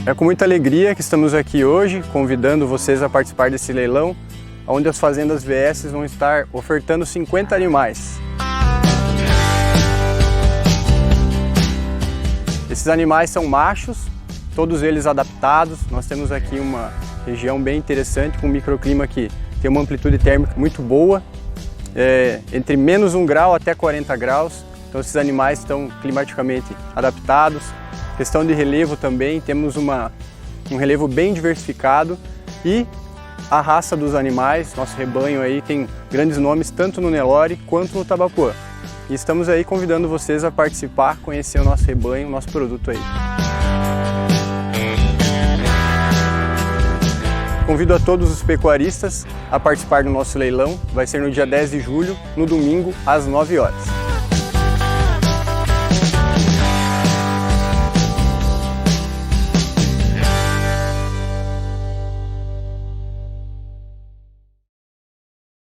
É com muita alegria que estamos aqui hoje, convidando vocês a participar desse leilão, onde as fazendas VS vão estar ofertando 50 animais. Esses animais são machos, todos eles adaptados. Nós temos aqui uma região bem interessante, com um microclima que tem uma amplitude térmica muito boa, entre menos 1 grau até 40 graus. Então esses animais estão climaticamente adaptados. Questão de relevo também, temos um relevo bem diversificado e a raça dos animais, nosso rebanho aí tem grandes nomes tanto no Nelore quanto no Tabapuã. E estamos aí convidando vocês a participar, conhecer o nosso rebanho, o nosso produto aí. Convido a todos os pecuaristas a participar do nosso leilão, vai ser no dia 10 de julho, no domingo, às 9 horas.